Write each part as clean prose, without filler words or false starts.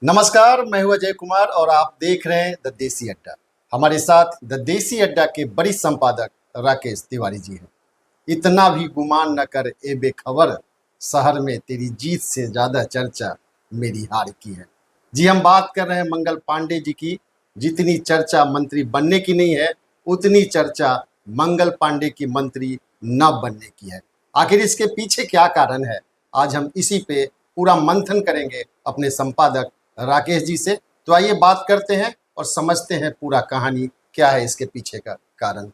नमस्कार, मैं हूं अजय कुमार और आप देख रहे हैं द देसी अड्डा। हमारे साथ द देसी अड्डा के बड़ी संपादक राकेश तिवारी जी हैं। इतना भी गुमान न कर ए बेखबर, शहर में तेरी जीत से ज्यादा चर्चा मेरी हार की है। जी, हम बात कर रहे हैं मंगल पांडे जी की। जितनी चर्चा मंत्री बनने की नहीं है, उतनी चर्चा मंगल पांडे की मंत्री न बनने की है। आखिर इसके पीछे क्या कारण है, आज हम इसी पे पूरा मंथन करेंगे अपने संपादक राकेश जी से। तो आइए बात करते हैं और समझते हैं पूरा कहानी क्या है इसके पीछे का कारण।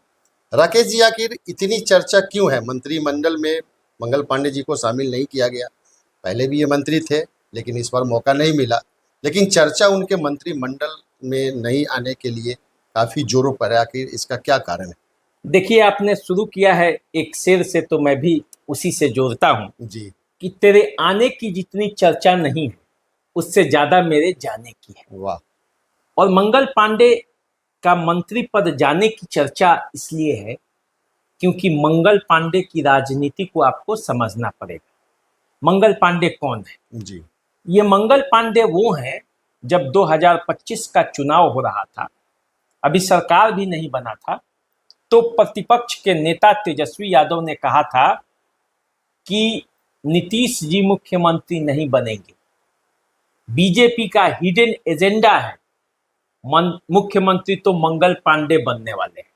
राकेश जी, आखिर इतनी चर्चा क्यों है? मंत्रिमंडल में मंगल पांडे जी को शामिल नहीं किया गया। पहले भी ये मंत्री थे, लेकिन इस बार मौका नहीं मिला। लेकिन चर्चा उनके मंत्रिमंडल में नहीं आने के लिए काफी जोरों पर है। आखिर इसका क्या कारण है? देखिए, आपने शुरू किया है एक शेर से, तो मैं भी उसी से जोड़ता हूं जी। कि तेरे आने की जितनी चर्चा नहीं है, उससे ज्यादा मेरे जाने की है। वाह। और मंगल पांडे का मंत्री पद जाने की चर्चा इसलिए है क्योंकि मंगल पांडे की राजनीति को आपको समझना पड़ेगा। मंगल पांडे कौन है? जी। ये मंगल पांडे वो हैं, जब 2025 का चुनाव हो रहा था, अभी सरकार भी नहीं बना था, तो प्रतिपक्ष के नेता तेजस्वी यादव ने कहा था कि नीतीश जी मुख्यमंत्री नहीं बनेंगे, बीजेपी का हिडन एजेंडा है, मुख्यमंत्री तो मंगल पांडे बनने वाले हैं।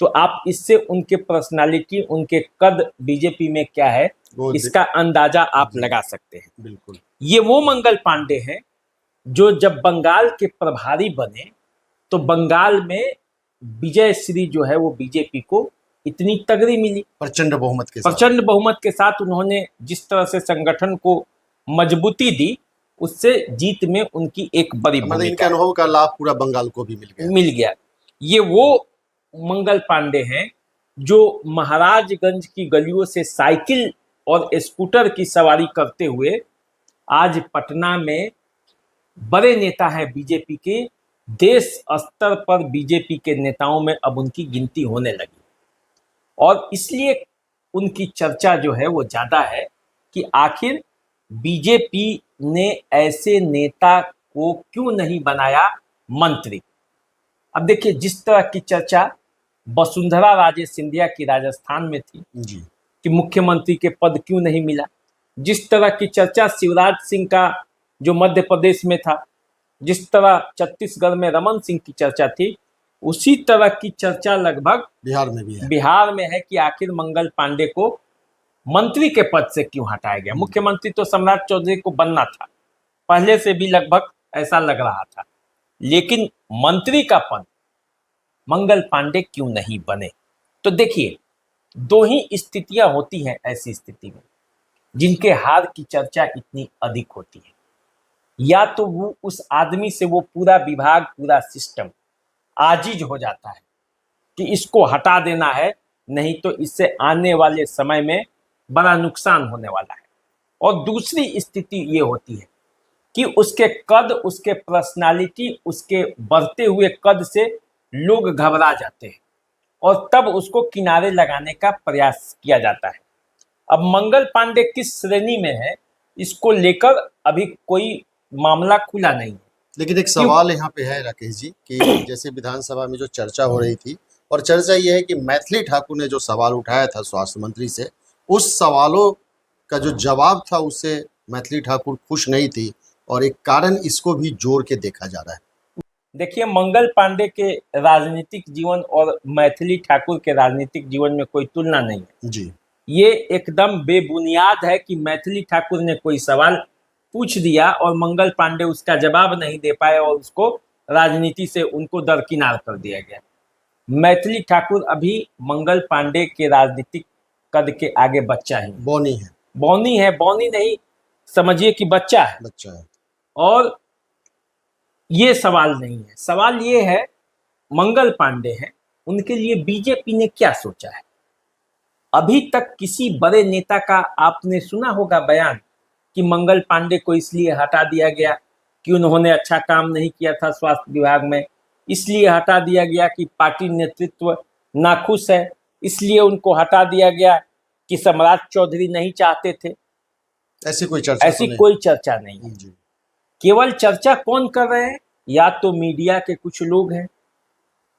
तो आप इससे उनके पर्सनालिटी, उनके कद बीजेपी में क्या है, इसका अंदाजा आप लगा सकते हैं। बिल्कुल। ये वो मंगल पांडे हैं जो जब बंगाल के प्रभारी बने तो बंगाल में विजय श्री जो है वो बीजेपी को इतनी तगड़ी मिली, प्रचंड बहुमत के साथ उन्होंने जिस तरह से संगठन को मजबूती दी, उससे जीत में उनकी एक बड़ी मतलब इनके अनुभव का लाभ पूरा बंगाल को भी मिल गया। ये वो मंगल पांडे हैं जो महाराजगंज की गलियों से साइकिल और स्कूटर की सवारी करते हुए आज पटना में बड़े नेता हैं बीजेपी के। देश स्तर पर बीजेपी के नेताओं में अब उनकी गिनती होने लगी और इसलिए उनकी चर्चा जो है वो ज्यादा है कि आखिर बीजेपी ने ऐसे नेता को क्यों नहीं बनाया मंत्री। अब देखिए, जिस तरह की चर्चा वसुंधरा राजे सिंधिया की राजस्थान में थी जी, कि मुख्यमंत्री के पद क्यों नहीं मिला, जिस तरह की चर्चा शिवराज सिंह का जो मध्य प्रदेश में था, जिस तरह छत्तीसगढ़ में रमन सिंह की चर्चा थी, उसी तरह की चर्चा लगभग बिहार में है कि आखिर मंगल पांडे को मंत्री के पद से क्यों हटाया गया। मुख्यमंत्री तो सम्राट चौधरी को बनना था, पहले से भी लगभग ऐसा लग रहा था, लेकिन मंत्री का पद मंगल पांडे क्यों नहीं बने। तो देखिए, दो ही स्थितियां होती हैं ऐसी स्थिति में जिनके हार की चर्चा इतनी अधिक होती है। या तो वो उस आदमी से वो पूरा विभाग, पूरा सिस्टम आजिज हो जाता है कि इसको हटा देना है, नहीं तो इससे आने वाले समय में बड़ा नुकसान होने वाला है। और दूसरी स्थिति ये होती है कि उसके कद, उसके पर्सनालिटी, उसके बढ़ते हुए कद से लोग घबरा जाते हैं और तब उसको किनारे लगाने का प्रयास किया जाता है। अब मंगल पांडे किस श्रेणी में है, इसको लेकर अभी कोई मामला खुला नहीं है। लेकिन एक सवाल यहाँ पे है राकेश जी कि जैसे विधानसभा में जो चर्चा हो रही थी, और चर्चा ये है कि मैथिली ठाकुर ने जो सवाल उठाया था स्वास्थ्य मंत्री से, उस सवालों का जो जवाब था उससे मैथिली ठाकुर खुश नहीं थी, और एक कारण इसको भी जोड़ के देखा जा रहा है। देखिए, मंगल पांडे के राजनीतिक जीवन और मैथिली ठाकुर के राजनीतिक जीवन में कोई तुलना नहीं है जी। ये एकदम बेबुनियाद है कि मैथिली ठाकुर ने कोई सवाल पूछ दिया और मंगल पांडे उसका जवाब नहीं दे पाए और उसको राजनीति से उनको दरकिनार कर दिया गया। मैथिली ठाकुर अभी मंगल पांडे के राजनीतिक कद के आगे बच्चा ही बौनी है। बौनी नहीं, समझिए कि बच्चा है। और ये सवाल नहीं है, सवाल ये है मंगल पांडे हैं, उनके लिए बीजेपी ने क्या सोचा है। अभी तक किसी बड़े नेता का आपने सुना होगा बयान कि मंगल पांडे को इसलिए हटा दिया गया कि उन्होंने अच्छा काम नहीं किया था स्वास्थ्य विभाग में, इसलिए हटा दिया गया कि पार्टी नेतृत्व नाखुश है, इसलिए उनको हटा दिया गया कि सम्राट चौधरी नहीं चाहते थे। ऐसी कोई चर्चा नहीं है। केवल चर्चा कौन कर रहे हैं? या तो मीडिया के कुछ लोग हैं,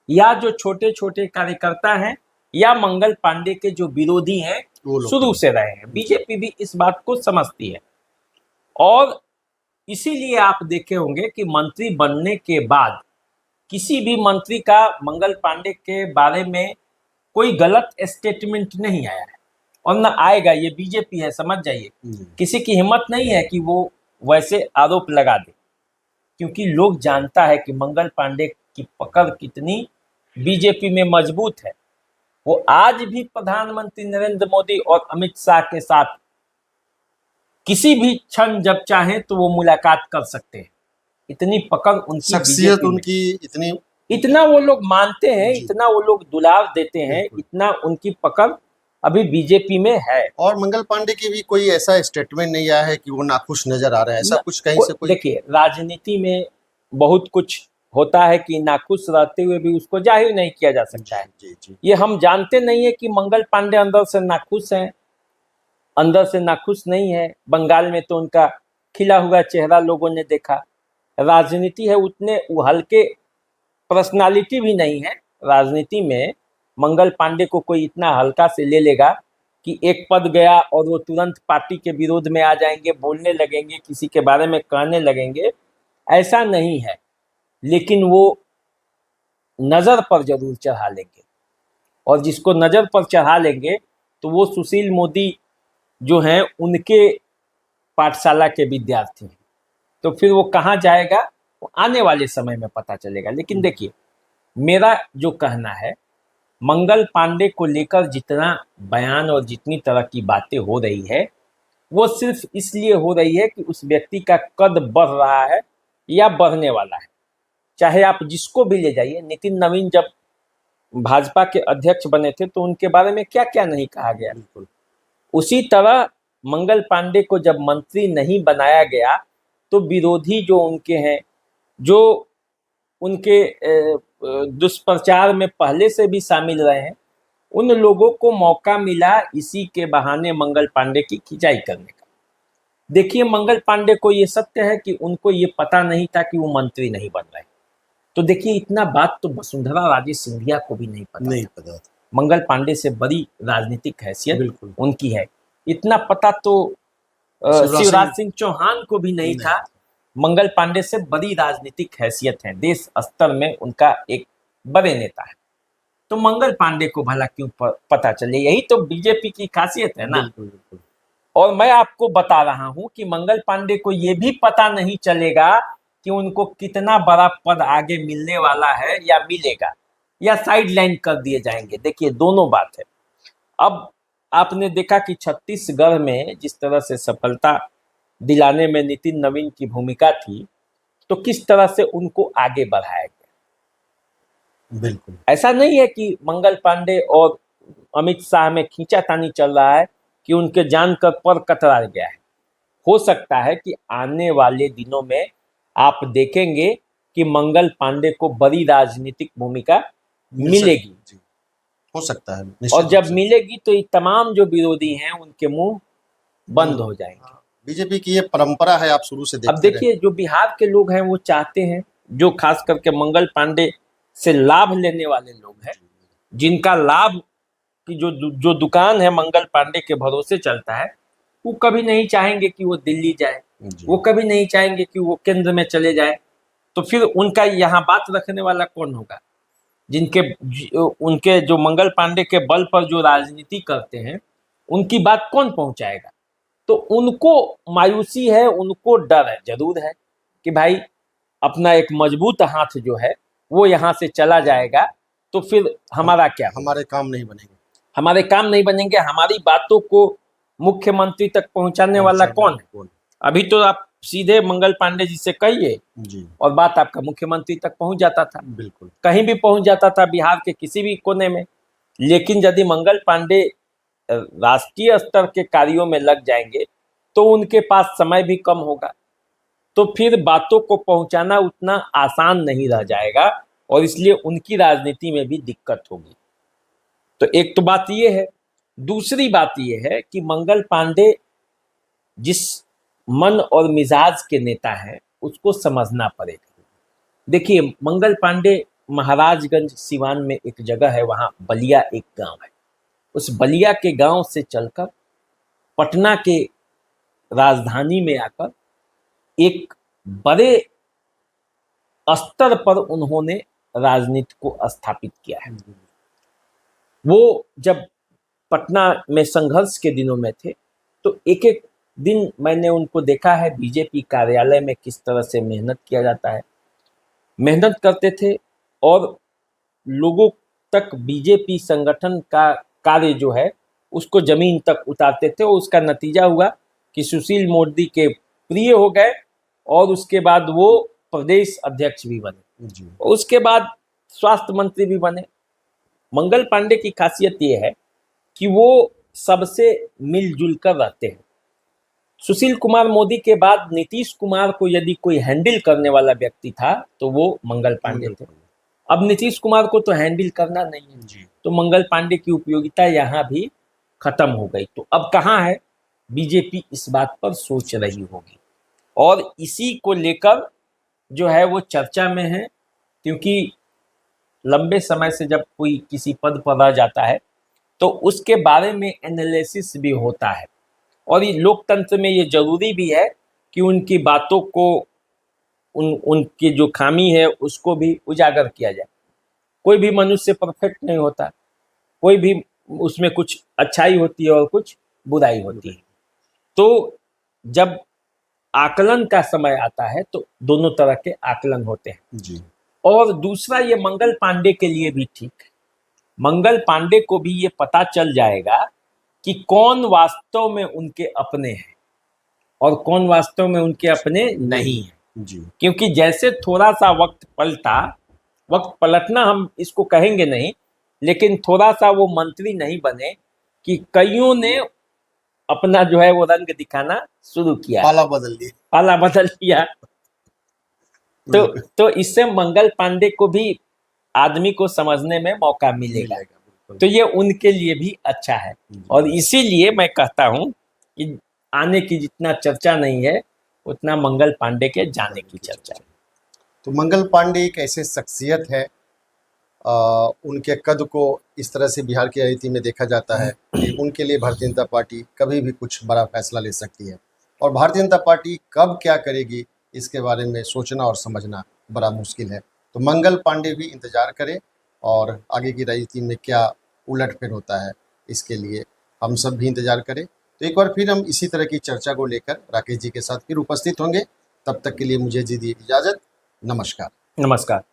या जो छोटे छोटे कार्यकर्ता हैं, या मंगल पांडे के जो विरोधी हैं वो लोग शुरू से रहे हैं। बीजेपी भी इस बात को समझती है, और इसीलिए आप देखे होंगे कि मंत्री बनने के बाद किसी भी मंत्री का मंगल पांडे के बारे में कोई गलत स्टेटमेंट नहीं आया है, और न आएगा। ये बीजेपी है, समझ जाइए। किसी की हिम्मत नहीं है कि वो वैसे आरोप लगा दे, क्योंकि लोग जानता है कि मंगल पांडे की पकड़ कितनी बीजेपी में मजबूत है। वो आज भी प्रधानमंत्री नरेंद्र मोदी और अमित शाह के साथ किसी भी क्षण जब चाहे तो वो मुलाकात कर सकते हैं। इतनी पकड़ उनकी शख्सियत BJP में। उनकी इतनी, इतना वो लोग मानते हैं, जी। इतना वो लोग दुलार देते हैं, बिल्कुल। इतना उनकी पकड़ अभी बीजेपी में है। और मंगल पांडे की भी कोई ऐसा स्टेटमेंट नहीं आया है कि वो नाखुश नजर आ रहे हैं, ऐसा कुछ कहीं से कोई? देखिए, राजनीति में बहुत कुछ होता है कि नाखुश रहते हुए भी उसको जाहिर नहीं किया जा सकता है। जी जी। ये हम जानते नहीं है कि मंगल पांडे अंदर से नाखुश हैं, अंदर से नाखुश नहीं है। बंगाल में तो उनका खिला हुआ चेहरा लोगों ने देखा। राजनीति है, उतने वो हल्के पर्सनालिटी भी नहीं है। राजनीति में मंगल पांडे को कोई इतना हल्का से ले लेगा कि एक पद गया और वो तुरंत पार्टी के विरोध में आ जाएंगे, बोलने लगेंगे, किसी के बारे में कहने लगेंगे, ऐसा नहीं है। लेकिन वो नज़र पर जरूर चढ़ा लेंगे, और जिसको नज़र पर चढ़ा लेंगे तो वो सुशील मोदी जो हैं उनके पाठशाला के विद्यार्थी हैं। तो फिर वो कहाँ जाएगा, वो आने वाले समय में पता चलेगा। लेकिन देखिए, मेरा जो कहना है, मंगल पांडे को लेकर जितना बयान और जितनी तरह की बातें हो रही है, वो सिर्फ इसलिए हो रही है कि उस व्यक्ति का कद बढ़ रहा है या बढ़ने वाला है। चाहे आप जिसको भी ले जाइए, नितिन नवीन जब भाजपा के अध्यक्ष बने थे तो उनके बारे में क्या क्या नहीं कहा गया। बिल्कुल। उसी तरह मंगल पांडे को जब मंत्री नहीं बनाया गया तो विरोधी जो उनके हैं, जो उनके दुष्प्रचार में पहले से भी शामिल रहे हैं, उन लोगों को मौका मिला इसी के बहाने मंगल पांडे की खिंचाई करने का। देखिए, मंगल पांडे को ये सत्य है कि उनको ये पता नहीं था कि वो मंत्री नहीं बन रहे। तो देखिए, इतना बात तो वसुंधरा राजे सिंधिया को भी नहीं पता था। मंगल पांडे से बड़ी राजनीतिक हैसियत बिल्कुल उनकी है। इतना पता तो शिवराज सिंह चौहान को भी नहीं था। मंगल पांडे से बड़ी राजनीतिक हैसियत है, देश स्तर में उनका एक बड़े नेता है। तो मंगल पांडे को भला क्यों पता चले? यही तो बीजेपी की खासियत है ना। बिल्कुल बिल्कुल। और मैं आपको बता रहा हूं कि मंगल पांडे को ये भी पता नहीं चलेगा कि उनको कितना बड़ा पद आगे मिलने वाला है, या मिलेगा, या साइडलाइन कर दिए जाएंगे। देखिए, दोनों बात है। अब आपने देखा कि छत्तीसगढ़ में जिस तरह से सफलता दिलाने में नितिन नवीन की भूमिका थी, तो किस तरह से उनको आगे बढ़ाया गया। बिल्कुल ऐसा नहीं है कि मंगल पांडे और अमित शाह में खींचातानी चल रहा है कि उनके जान कर पर कतरा गया है। हो सकता है कि आने वाले दिनों में आप देखेंगे कि मंगल पांडे को बड़ी राजनीतिक भूमिका मिलेगी। हो सकता है, और जब मिलेगी तो ये तमाम जो विरोधी हैं उनके मुंह बंद हो जाएंगे। बीजेपी की ये परंपरा है, आप शुरू से देखते अब देखिए, जो बिहार के लोग हैं वो चाहते हैं, जो खास करके मंगल पांडे से लाभ लेने वाले लोग हैं, जिनका लाभ की जो दुकान है मंगल पांडे के भरोसे चलता है, वो कभी नहीं चाहेंगे कि वो दिल्ली जाए, वो कभी नहीं चाहेंगे कि वो केंद्र में चले जाए। तो फिर उनका यहाँ बात रखने वाला कौन होगा? उनके जो मंगल पांडे के बल पर जो राजनीति करते हैं, उनकी बात कौन पहुंचाएगा? तो उनको मायूसी है, उनको डर है, जरूर है कि भाई अपना एक मजबूत हाथ जो है वो यहाँ से चला जाएगा तो फिर हमारा क्या, हमारे काम नहीं बनेंगे, हमारे काम नहीं बनेंगे, हमारी बातों को मुख्यमंत्री तक पहुंचाने वाला कौन है? अभी तो आप सीधे मंगल पांडे जी से कहिए जी, और बात आपका मुख्यमंत्री तक पहुंच जाता था, बिल्कुल कहीं भी पहुंच जाता था, बिहार के किसी भी कोने में। लेकिन यदि मंगल पांडे राष्ट्रीय स्तर के कार्यों में लग जाएंगे तो उनके पास समय भी कम होगा, तो फिर बातों को पहुंचाना उतना आसान नहीं रह जाएगा, और इसलिए उनकी राजनीति में भी दिक्कत होगी। तो एक तो बात ये है। दूसरी बात ये है कि मंगल पांडे जिस मन और मिजाज के नेता हैं, उसको समझना पड़ेगा। देखिए, मंगल पांडे महाराजगंज सिवान में एक जगह है, वहाँ बलिया एक गांव है। उस बलिया के गांव से चलकर पटना के राजधानी में आकर एक बड़े स्तर पर उन्होंने राजनीति को स्थापित किया है। वो जब पटना में संघर्ष के दिनों में थे तो एक एक दिन मैंने उनको देखा है बीजेपी कार्यालय में किस तरह से मेहनत किया जाता है, मेहनत करते थे और लोगों तक बीजेपी संगठन का कार्य जो है उसको जमीन तक उतारते थे। और उसका नतीजा हुआ कि सुशील मोदी के प्रिय हो गए और उसके बाद वो प्रदेश अध्यक्ष भी बने जी। और उसके बाद स्वास्थ्य मंत्री भी बने। मंगल पांडे की खासियत ये है कि वो सबसे मिलजुल कर रहते हैं। सुशील कुमार मोदी के बाद नीतीश कुमार को यदि कोई हैंडल करने वाला व्यक्ति था तो वो मंगल पांडे थे। अब नीतीश कुमार को तो हैंडल करना नहीं है जी। तो मंगल पांडे की उपयोगिता यहाँ भी खत्म हो गई। तो अब कहाँ है, बीजेपी इस बात पर सोच रही होगी और इसी को लेकर जो है वो चर्चा में है, क्योंकि लंबे समय से जब कोई किसी पद पर रह जाता है तो उसके बारे में एनालिसिस भी होता है और ये लोकतंत्र में ये जरूरी भी है कि उनकी बातों को उनकी जो खामी है उसको भी उजागर किया जाए। कोई भी मनुष्य परफेक्ट नहीं होता, कोई भी उसमें कुछ अच्छाई होती है और कुछ बुराई होती है। तो जब आकलन का समय आता है तो दोनों तरह के आकलन होते हैं जी। और दूसरा ये मंगल पांडे के लिए भी ठीक है। मंगल पांडे को भी ये पता चल जाएगा कि कौन वास्तव में उनके अपने हैं और कौन वास्तव में उनके अपने नहीं हैं। जी। क्योंकि जैसे थोड़ा सा वक्त पलटा, वक्त पलटना हम इसको कहेंगे नहीं, लेकिन थोड़ा सा वो मंत्री नहीं बने कि कईयों ने अपना जो है वो रंग दिखाना शुरू किया, पाला बदल लिए। पाला बदल लिया। तो इससे मंगल पांडे को भी आदमी को समझने में मौका मिलेगा। तो ये उनके लिए भी अच्छा है और इसीलिए मैं कहता हूं कि आने की जितना चर्चा नहीं है उतना मंगल पांडे के जाने की चर्चा है। तो मंगल पांडे एक ऐसे शख्सियत है, उनके कद को इस तरह से बिहार की राजनीति में देखा जाता है कि उनके लिए भारतीय जनता पार्टी कभी भी कुछ बड़ा फैसला ले सकती है और भारतीय जनता पार्टी कब क्या करेगी इसके बारे में सोचना और समझना बड़ा मुश्किल है। तो मंगल पांडे भी इंतजार करें और आगे की राजनीति में क्या उलटफेर होता है इसके लिए हम सब भी इंतजार करें। तो एक बार फिर हम इसी तरह की चर्चा को लेकर राकेश जी के साथ फिर उपस्थित होंगे। तब तक के लिए मुझे जी दी इजाज़त। नमस्कार। नमस्कार।